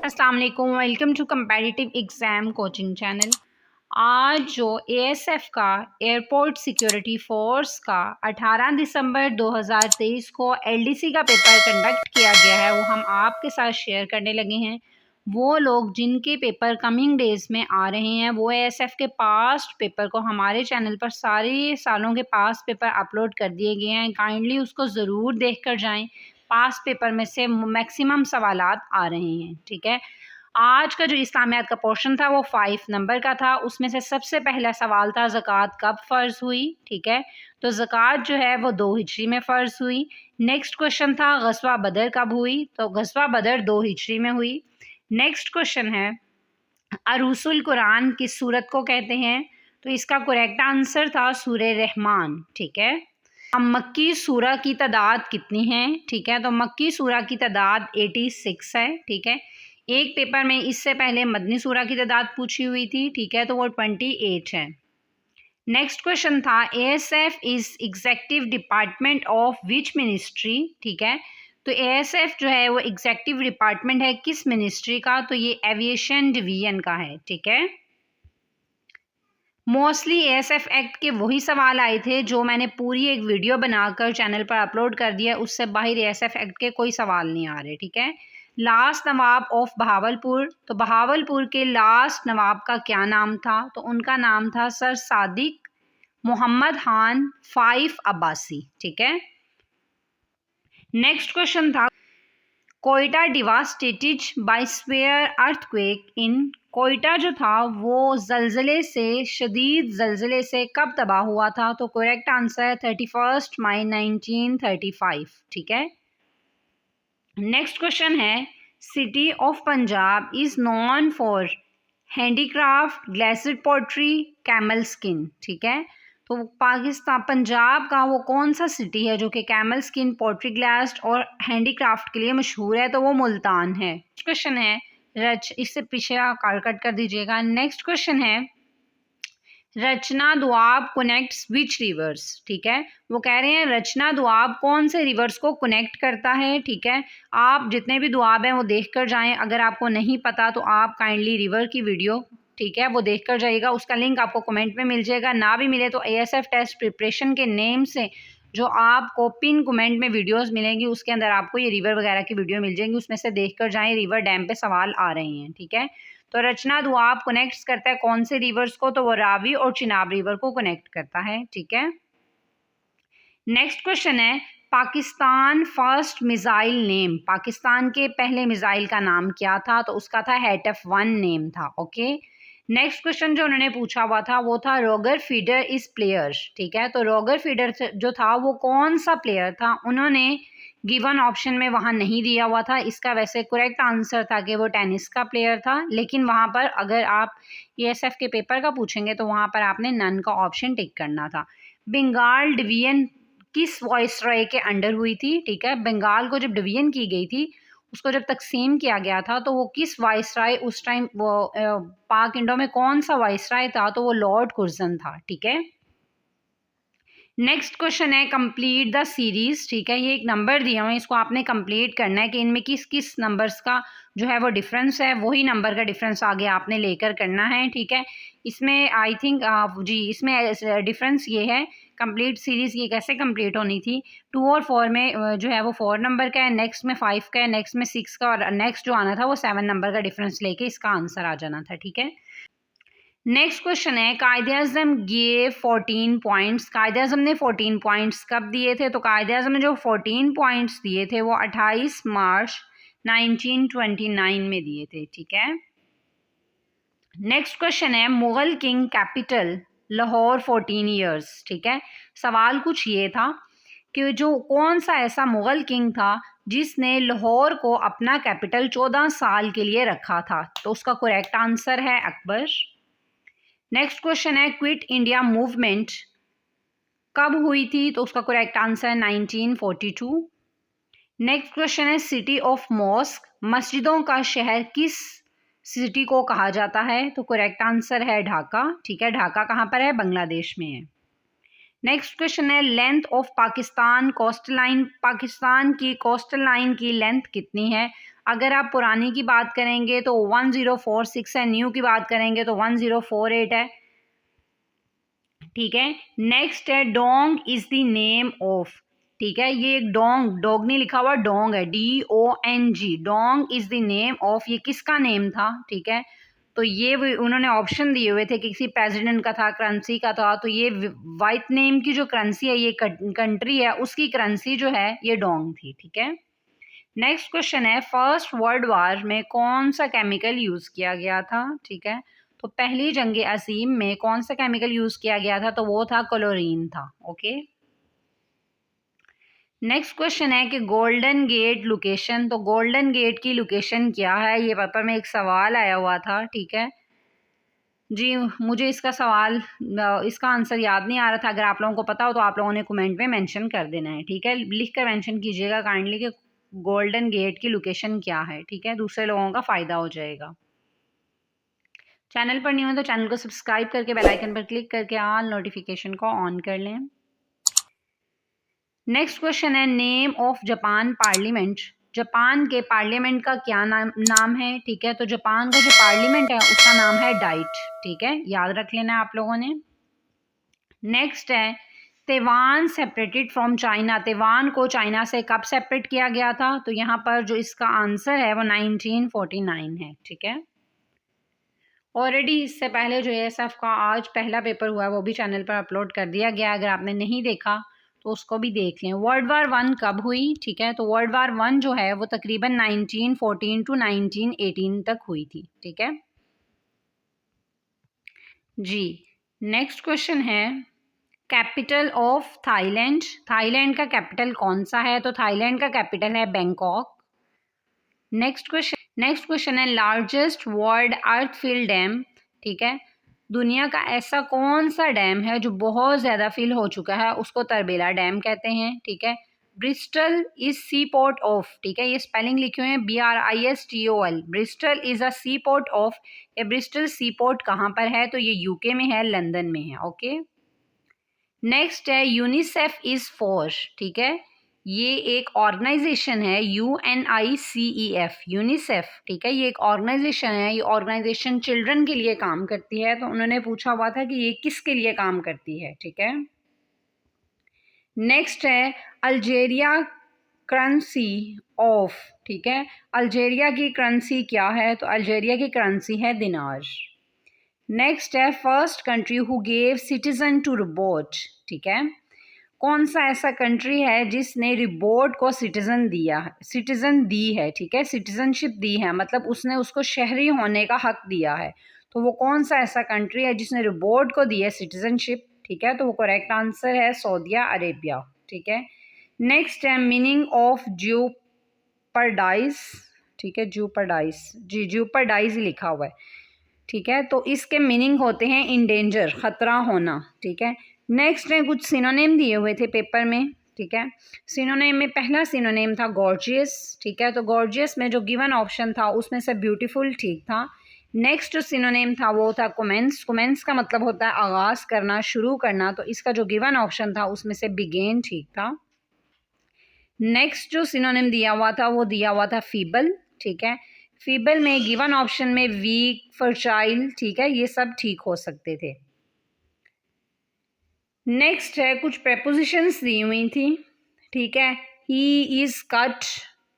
अस्सलाम वालेकुम, welcome to competitive exam coaching channel. आज जो एएसएफ का एयरपोर्ट सिक्योरिटी फोर्स का 18 दिसंबर 2023 को एलडीसी का पेपर कंडक्ट किया गया है, वो हम आपके साथ शेयर करने लगे हैं। वो लोग जिनके पेपर कमिंग डेज़ में आ रहे हैं, वो एएसएफ के पास्ट पेपर को हमारे चैनल पर सारे सालों के पास्ट पेपर अपलोड कर दिए गए हैं। काइंडली उसको ज़रूर देख कर जाएँ। पास पेपर में से मैक्सिमम सवालात आ रहे हैं। ठीक है, आज का जो इस्लामियात का पोर्शन था वो 5 नंबर का था। उसमें से सबसे पहला सवाल था ज़कात कब फ़र्ज़ हुई। ठीक है, तो ज़कात जो है वो 2 हिजरी में फ़र्ज़ हुई। नेक्स्ट क्वेश्चन था ग़ज़वा बदर कब हुई, तो ग़ज़वा बदर 2 हिजरी में हुई। नेक्स्ट क्वेश्चन है अरूसुल कुरान किस सूरत को कहते हैं, तो इसका करेक्ट आंसर था सूरह रहमान। ठीक है, मक्की सूरा की तादाद कितनी है। ठीक है, तो मक्की सूरा की तादाद 86 है। ठीक है, एक पेपर में इससे पहले मदनी सूरा की तादाद पूछी हुई थी। ठीक है, तो वो 28 है। नेक्स्ट क्वेश्चन था ASF is executive department of which ministry. ठीक है, तो एएसएफ जो है वो एग्जेक्टिव डिपार्टमेंट है किस मिनिस्ट्री का, तो ये एविएशन डिवीजन का है। ठीक है, मोस्टली एएसएफ एक्ट के वही सवाल आए थे जो मैंने पूरी एक वीडियो बनाकर चैनल पर अपलोड कर दिया, उससे बाहर एएसएफ एक्ट के कोई सवाल नहीं आ रहे। ठीक है, लास्ट नवाब ऑफ बहावलपुर, तो बहावलपुर के लास्ट नवाब का क्या नाम था, तो उनका नाम था सर सादिक मोहम्मद खान 5 अब्बासी। ठीक है, नेक्स्ट क्वेश्चन था Quetta devastated by severe earthquake in, Quetta जो था वो जलजले से शदीद जलजले से कब तबाह हुआ था, तो करेक्ट आंसर है 31 मई 1935। ठीक है, नेक्स्ट क्वेश्चन है city of Punjab is known for handicraft glazed pottery camel skin. ठीक है, तो पाकिस्तान पंजाब का वो कौन सा सिटी है जो कि कैमल स्किन पोट्री ग्लास और हैंडीक्राफ्ट के लिए मशहूर है, तो वो मुल्तान है। क्वेश्चन है इससे पीछे कार कट कर दीजिएगा। नेक्स्ट क्वेश्चन है रचना दुआब कनेक्ट्स विच रिवर्स। ठीक है, वो कह रहे हैं रचना दुआब कौन से रिवर्स को कनेक्ट करता है। ठीक है, आप जितने भी दुआब हैं वो देख कर जाएँ। अगर आपको नहीं पता तो आप काइंडली रिवर की वीडियो, ठीक है, वो देख कर जाइएगा। उसका लिंक आपको कमेंट में मिल जाएगा, ना भी मिले तो एएसएफ टेस्ट प्रिपरेशन के नेम से जो आपको पिन कमेंट में वीडियोस मिलेंगी उसके अंदर आपको ये रिवर वगैरह की वीडियो मिल जाएंगी, उसमें से देख कर जाएँ। रिवर डैम पे सवाल आ रहे हैं। ठीक है, तो रचना दुआब कनेक्ट्स करता है कौन से रिवर्स को, तो वो रावी और चिनाब रिवर को कनेक्ट करता है। ठीक है, नेक्स्ट क्वेश्चन है Pakistan first missile name, Pakistan के पहले मिसाइल का नाम क्या था, तो उसका था HF-1 नेम था। ओके, नेक्स्ट क्वेश्चन जो उन्होंने पूछा हुआ था वो था रोगर फीडर इज प्लेयर। ठीक है, तो रोगर फीडर जो था वो कौन सा प्लेयर था, उन्होंने गिवन ऑप्शन में वहाँ नहीं दिया हुआ था। इसका वैसे करेक्ट आंसर था कि वो टेनिस का प्लेयर था, लेकिन वहाँ पर अगर आप एएसएफ के पेपर का पूछेंगे तो वहाँ पर आपने नन का ऑप्शन टिक करना था। बंगाल डिवीजन किस वॉइसरॉय के अंडर हुई थी। ठीक है, बंगाल को जब डिवीजन की गई थी, उसको जब तकसीम किया गया था, तो वो किस वाइसराय उस टाइम वो पाक इंडो में कौन सा वाइसराय था, तो वो लॉर्ड कुर्जन था। ठीक है, नेक्स्ट क्वेश्चन है कंप्लीट द सीरीज। ठीक है, ये एक नंबर दिया हुआ है, इसको आपने कंप्लीट करना है कि इनमें किस किस नंबर्स का जो है वो डिफरेंस है, वही नंबर का डिफरेंस आगे आपने लेकर करना है। ठीक है, इसमें आई थिंक जी इसमें डिफरेंस ये है कंप्लीट सीरीज़ ये कैसे कंप्लीट होनी थी। 2 और 4 में जो है वो 4 नंबर का है, नेक्स्ट में 5 का है, नेक्स्ट में 6 का, और नेक्स्ट जो आना था वो 7 नंबर का डिफरेंस लेके इसका आंसर आ जाना था। ठीक है, नेक्स्ट क्वेश्चन है कायदे-ए-आज़म गे 14 पॉइंट्स, कायदे-ए-आज़म ने 14 पॉइंट्स कब दिए थे, तो कायदे-ए-आज़म ने जो 14 पॉइंट्स दिए थे वो 28 मार्च 1929 में दिए थे। ठीक है, नेक्स्ट क्वेश्चन है Mughal king capital Lahore 14 years. ठीक है, सवाल कुछ ये था कि जो कौन सा ऐसा मुगल किंग था जिसने लाहौर को अपना कैपिटल 14 साल के लिए रखा था, तो उसका करेक्ट आंसर है अकबर। नेक्स्ट क्वेश्चन है क्विट इंडिया मूवमेंट कब हुई थी, तो उसका करेक्ट आंसर है 1942। नेक्स्ट क्वेश्चन है सिटी ऑफ मॉस्क, मस्जिदों का शहर किस सिटी को कहा जाता है, तो करेक्ट आंसर है ढाका। ठीक है, ढाका कहाँ पर है, बांग्लादेश में है। नेक्स्ट क्वेश्चन है length of Pakistan coast line, Pakistan की कोस्टल लाइन की लेंथ कितनी है? अगर आप पुरानी की बात करेंगे तो 1046 है, न्यू की बात करेंगे तो 1048 है। ठीक है, नेक्स्ट है Dong is the name of. ठीक है, ये एक डोंग, डॉग नहीं लिखा हुआ, डोंग है, DONG। Dong is the name of, ये किसका नेम था? ठीक है, तो ये उन्होंने ऑप्शन दिए हुए थे कि किसी प्रेसिडेंट का था, करेंसी का था, तो ये वाइट नेम की जो करेंसी है, ये कंट्री है, उसकी करेंसी जो है ये डोंग थी। ठीक है, नेक्स्ट क्वेश्चन है फर्स्ट वर्ल्ड वार में कौन सा केमिकल यूज किया गया था? ठीक है, तो पहली जंग अजीम में कौन सा केमिकल यूज किया गया था? तो वो था क्लोरीन था। ओके, नेक्स्ट क्वेश्चन है कि गोल्डन गेट लोकेशन, तो गोल्डन गेट की लोकेशन क्या है? ये पेपर में एक सवाल आया हुआ था। ठीक है जी, मुझे इसका सवाल, इसका आंसर याद नहीं आ रहा था। अगर आप लोगों को पता हो तो आप लोगों ने कमेंट में मेंशन कर देना है। ठीक है, लिख कर मेंशन कीजिएगा काइंडली कि गोल्डन गेट की लोकेशन क्या है। ठीक है, दूसरे लोगों का फ़ायदा हो जाएगा। चैनल पर नहीं हो तो चैनल को सब्सक्राइब करके बेल आइकन पर क्लिक करके ऑल नोटिफिकेशन को ऑन कर लें। नेक्स्ट क्वेश्चन है name of Japan parliament, Japan के पार्लियामेंट का क्या नाम है? ठीक है, तो जापान का जो पार्लियामेंट है उसका नाम है डाइट। ठीक है, याद रख लेना आप लोगों ने। नेक्स्ट है Taiwan separated from China, Taiwan को चाइना से कब सेपरेट किया गया था? तो यहाँ पर जो इसका आंसर है वो 1949 है। ठीक है, ऑलरेडी इससे पहले जो ASF का आज पहला पेपर हुआ है वो भी चैनल पर अपलोड कर दिया गया, अगर आपने नहीं देखा तो उसको भी देख लें। वर्ल्ड वार 1 कब हुई? ठीक है, तो वर्ल्ड वार 1 जो है वो तकरीबन 1914 टू 1918 तक हुई थी। ठीक है जी, नेक्स्ट क्वेश्चन है कैपिटल ऑफ थाईलैंड, थाईलैंड का कैपिटल कौन सा है? तो थाईलैंड का कैपिटल है बैंकॉक। नेक्स्ट क्वेश्चन है लार्जेस्ट वर्ल्ड अर्थ फिल डैम। ठीक है, दुनिया का ऐसा कौन सा डैम है जो बहुत ज़्यादा फिल हो चुका है, उसको तरबेला डैम कहते हैं। ठीक है, Bristol is sea port of, ठीक है, ये स्पेलिंग लिखे हुए हैं BRISTOL, Bristol is a sea port of. ये ब्रिस्टल सी पोर्ट कहाँ पर है? तो ये UK में है, लंदन में है। ओके, नेक्स्ट है यूनिसेफ इज फॉर। ठीक है, ये एक ऑर्गेनाइजेशन है, UNICEF, यूनिसेफ। ठीक है, ये एक ऑर्गेनाइजेशन है, ये ऑर्गेनाइजेशन चिल्ड्रन के लिए काम करती है। तो उन्होंने पूछा हुआ था कि ये किसके लिए काम करती है। ठीक है, नेक्स्ट है अल्जेरिया करेंसी ऑफ। ठीक है, अल्जेरिया की करेंसी क्या है? तो अल्जेरिया की करेंसी है दिनार। नेक्स्ट है first country who gave citizen to robot. ठीक है, कौन सा ऐसा कंट्री है जिसने रोबोट को सिटीजन दिया, सिटीजन दी है? ठीक है, सिटीजनशिप दी है, मतलब उसने उसको शहरी होने का हक दिया है। तो वो कौन सा ऐसा कंट्री है जिसने रोबोट को दी है सिटीजनशिप? ठीक है, तो वो करेक्ट आंसर है सऊदी अरेबिया। ठीक है, नेक्स्ट है मीनिंग ऑफ ज्यूपर्डाइज। ठीक है, ज्यूपर्डाइज, जी ज्यूपर्डाइज लिखा हुआ है। ठीक है, तो इसके मीनिंग होते हैं इंडेंजर, खतरा होना। ठीक है, नेक्स्ट है कुछ सिनोनिम दिए हुए थे पेपर में। ठीक है, सिनोनिम में पहला सिनोनिम था गॉर्जियस। ठीक है, तो गॉर्जियस में जो गिवन ऑप्शन था उसमें से ब्यूटीफुल ठीक था। नेक्स्ट जो सिनोनिम था वो था कोमेंस, कोमेंस का मतलब होता है आगाज़ करना, शुरू करना, तो इसका जो गिवन ऑप्शन था उसमें से बिगेन ठीक था। नेक्स्ट जो सिनोनिम दिया हुआ था वो दिया हुआ था फीबल। ठीक है, फीबल में गिवन ऑप्शन में वीक, फर्टाइल, ठीक है, ये सब ठीक हो सकते थे। नेक्स्ट है कुछ प्रेपोजिशंस दी हुई थी। ठीक है, he is cut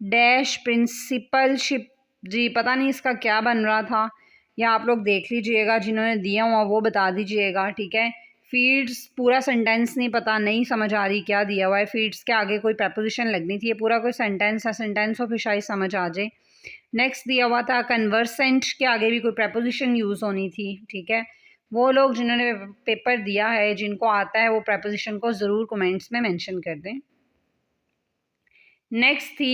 dash principalship, जी पता नहीं इसका क्या बन रहा था, या आप लोग देख लीजिएगा, जिन्होंने दिया हुआ वो बता दीजिएगा। ठीक है, फीड्स पूरा सेंटेंस नहीं पता, नहीं समझ आ रही क्या दिया हुआ है, फीड्स के आगे कोई प्रेपोजिशन लगनी थी, ये पूरा कोई सेंटेंस है, सेंटेंस हो फिर शायद समझ आ जाए। नेक्स्ट दिया हुआ था कन्वर्सेंट के आगे भी कोई प्रेपोजिशन यूज़ होनी थी। ठीक है, वो लोग जिन्होंने पेपर दिया है, जिनको आता है, वो प्रेपोजिशन को ज़रूर कमेंट्स में मेंशन कर दें। नेक्स्ट थी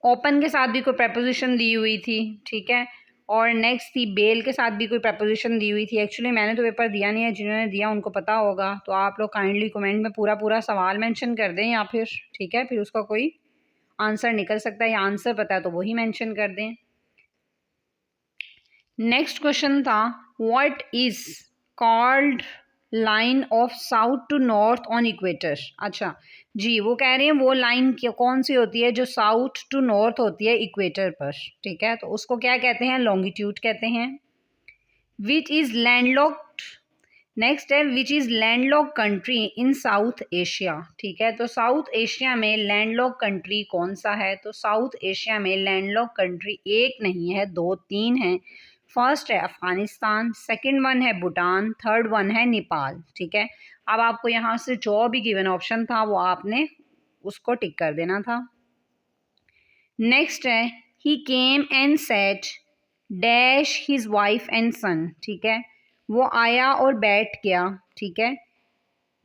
ओपन के साथ भी कोई प्रेपोजिशन दी हुई थी। ठीक है, और नेक्स्ट थी बेल के साथ भी कोई प्रेपोजिशन दी हुई थी। एक्चुअली मैंने तो पेपर दिया नहीं है, जिन्होंने दिया उनको पता होगा, तो आप लोग काइंडली कमेंट में पूरा पूरा सवाल मेंशन कर दें, या फिर ठीक है फिर उसका कोई आंसर निकल सकता है, या आंसर पता है तो वही मेंशन कर दें। नेक्स्ट क्वेश्चन था what is called line of south to north on equator. अच्छा जी, वो कह रहे हैं वो लाइन कौन सी होती है जो साउथ टू नॉर्थ होती है इक्वेटर पर, ठीक है, तो उसको क्या कहते हैं, लॉन्गिट्यूड कहते हैं। विच इज़ लैंडलॉक्ड, नेक्स्ट है which is landlock country in South Asia, ठीक है, तो साउथ एशिया में लैंडलॉक कंट्री कौन सा है, तो साउथ एशिया में लैंडलॉक कंट्री एक नहीं है, दो तीन हैं। फर्स्ट है अफ़गानिस्तान, सेकंड वन है भूटान, थर्ड वन है नेपाल, ठीक है। अब आपको यहाँ से जो भी गिवन ऑप्शन था वो आपने उसको टिक कर देना था। नेक्स्ट है he came and sat dash his wife and son, ठीक है, वो आया और बैठ गया, ठीक है,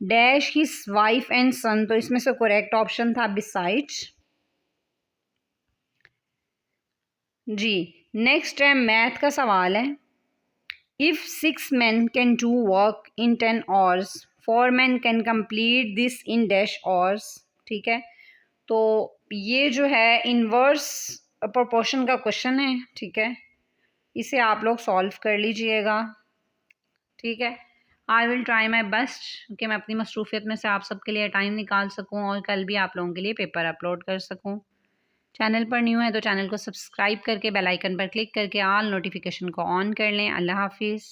dash his wife and son, तो इसमें से करेक्ट ऑप्शन था बिसाइड्स। जी नेक्स्ट है मैथ का सवाल है। If 6 men can do work in 10 hours, 4 men can complete this in dash hours, ठीक है, तो ये जो है इन्वर्स प्रोपोर्शन का क्वेश्चन है, ठीक है, इसे आप लोग सॉल्व कर लीजिएगा, ठीक है। I will try my best कि मैं अपनी मसरूफियत में से आप सबके लिए टाइम निकाल सकूं और कल भी आप लोगों के लिए पेपर अपलोड कर सकूं। चैनल पर न्यू है तो चैनल को सब्सक्राइब करके बेल आइकन पर क्लिक करके ऑल नोटिफिकेशन को ऑन कर लें। अल्लाह हाफिज़।